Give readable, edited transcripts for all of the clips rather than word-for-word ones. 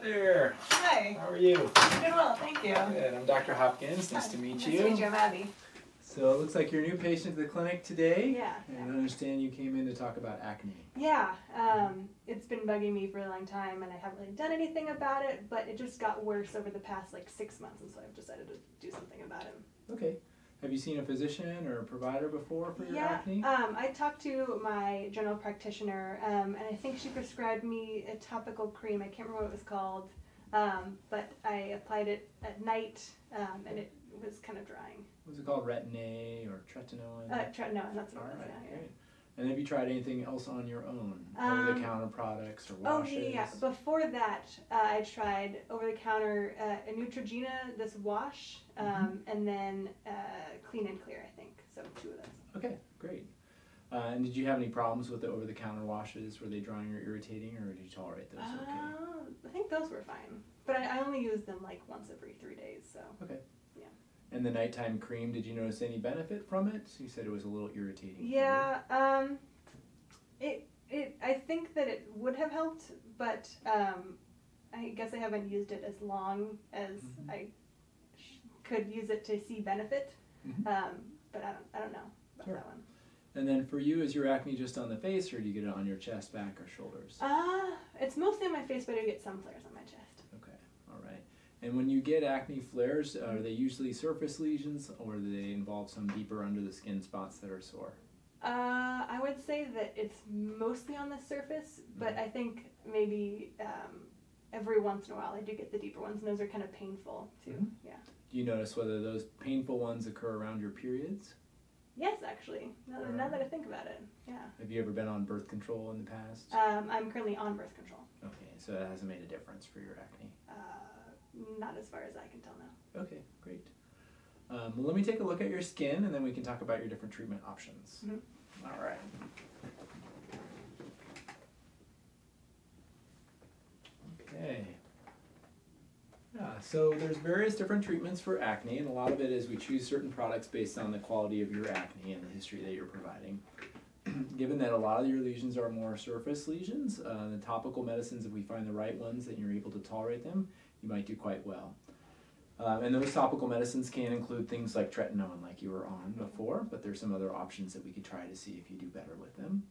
there. Hi. How are you? Doing well, thank you. Good. I'm Dr. Hopkins. Nice to meet Nice you. to meet you. I'm Abby. So it looks like you're a new patient to the clinic today. Yeah. And I understand you came in to talk about acne. Yeah. It's been bugging me for a long time, and I haven't really done anything about it, but it just got worse over the past 6 months, and so I've decided to do something about it. Okay. Have you seen a physician or a provider before for your acne? I talked to my general practitioner, and I think she prescribed me a topical cream. I can't remember what it was called, but I applied it at night, and it was kind of drying. Was it called Retin-A or Tretinoin? Tretinoin, that's what it was. Alright, Yeah. great. And have you tried anything else on your own? Over-the-counter products or washes? Oh, yeah. Before that, I tried over-the-counter a Neutrogena, this wash, and then Clean and Clear, I think. So 2 of those. Okay, great. And did you have any problems with the over-the-counter washes? Were they drying or irritating, or did you tolerate those okay? I think those were fine. But I only use them once every 3 days, so. Okay. Yeah. And the nighttime cream, did you notice any benefit from it? You said it was a little irritating. Yeah, I think that it would have helped, but I guess I haven't used it as long as I could use it to see benefit. But I don't know about that one. And then for you, is your acne just on the face, or do you get it on your chest, back, or shoulders? It's mostly on my face, but I get some flares on my chest. Okay, all right. And when you get acne flares, are they usually surface lesions, or do they involve some deeper under the skin spots that are sore? I would say that it's mostly on the surface, but I think maybe every once in a while I do get the deeper ones, and those are kind of painful too. Yeah. Do you notice whether those painful ones occur around your periods? Yes, actually. Now that I think about it, yeah. Have you ever been on birth control in the past? I'm currently on birth control. Okay, so that hasn't made a difference for your acne? Not as far as I can tell now. Okay, great. Well, let me take a look at your skin, and then we can talk about your different treatment options. All right. Okay. Yeah, so there's various different treatments for acne, and a lot of it is we choose certain products based on the quality of your acne and the history that you're providing. Given that a lot of your lesions are more surface lesions, the topical medicines, if we find the right ones and you're able to tolerate them, you might do quite well. And those topical medicines can include things like tretinoin, like you were on before, but there's some other options that we could try to see if you do better with them.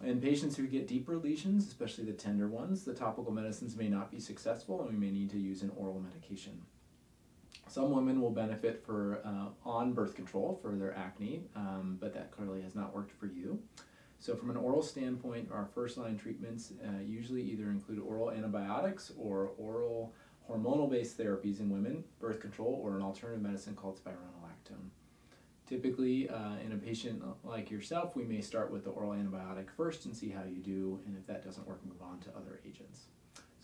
In patients who get deeper lesions, especially the tender ones, the topical medicines may not be successful, and we may need to use an oral medication. Some women will benefit on birth control for their acne, but that clearly has not worked for you. So from an oral standpoint, our first-line treatments usually either include oral antibiotics or oral hormonal-based therapies in women, birth control, or an alternative medicine called spironolactone. Typically, in a patient like yourself, we may start with the oral antibiotic first and see how you do, and if that doesn't work, move on to other agents.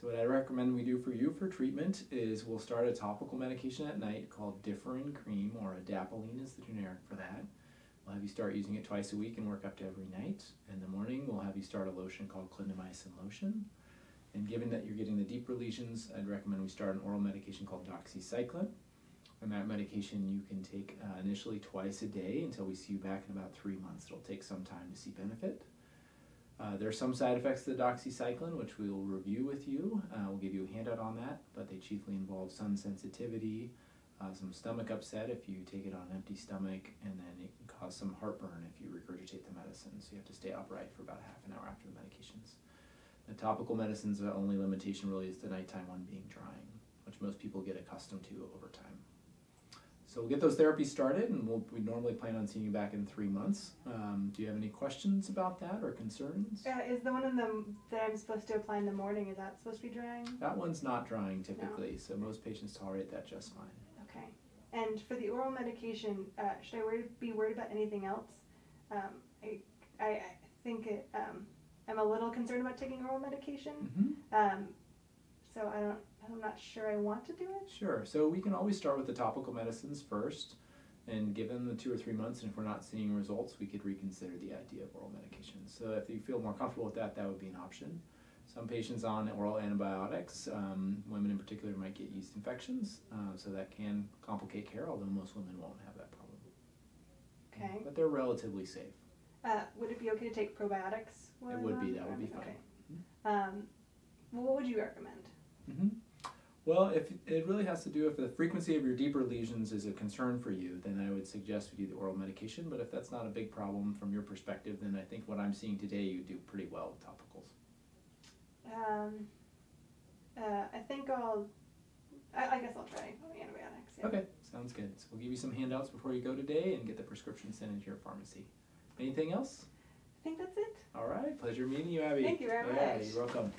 So what I recommend we do for you for treatment is we'll start a topical medication at night called Differin Cream, or Adapalene is the generic for that. We'll have you start using it twice a week and work up to every night. In the morning, we'll have you start a lotion called clindamycin lotion. And given that you're getting the deeper lesions, I'd recommend we start an oral medication called doxycycline. And that medication you can take initially twice a day until we see you back in about 3 months. It'll take some time to see benefit. There are some side effects to the doxycycline, which we will review with you. We'll give you a handout on that, but they chiefly involve sun sensitivity, some stomach upset if you take it on an empty stomach, and then it can cause some heartburn if you regurgitate the medicine. So you have to stay upright for about half an hour after the medications. The topical medicines, the only limitation really is the nighttime one being drying, which most people get accustomed to over time. So we'll get those therapies started, and we normally plan on seeing you back in 3 months. Do you have any questions about that or concerns? Is the one that I'm supposed to apply in the morning, is that supposed to be drying? That one's not drying typically, so most patients tolerate that just fine. Okay. And for the oral medication, should I be worried about anything else? I think I'm a little concerned about taking oral medication. So I'm not sure I want to do it. Sure. So we can always start with the topical medicines first, and give them the 2 or 3 months, and if we're not seeing results, we could reconsider the idea of oral medications. So if you feel more comfortable with that, that would be an option. Some patients on oral antibiotics, women in particular, might get yeast infections, so that can complicate care, although most women won't have that problem. Okay. But they're relatively safe. Would it be okay to take probiotics? It would be. That would be fine. Okay. Well, what would you recommend? Mm-hmm. Well, if it really has to do if the frequency of your deeper lesions is a concern for you, then I would suggest we do the oral medication. But if that's not a big problem from your perspective, then I think what I'm seeing today, you do pretty well with topicals. I think I guess I'll try antibiotics. Yeah. Okay, sounds good. So we'll give you some handouts before you go today and get the prescription sent into your pharmacy. Anything else? I think that's it. All right, pleasure meeting you, Abby. Thank you very Yeah, much. you're welcome.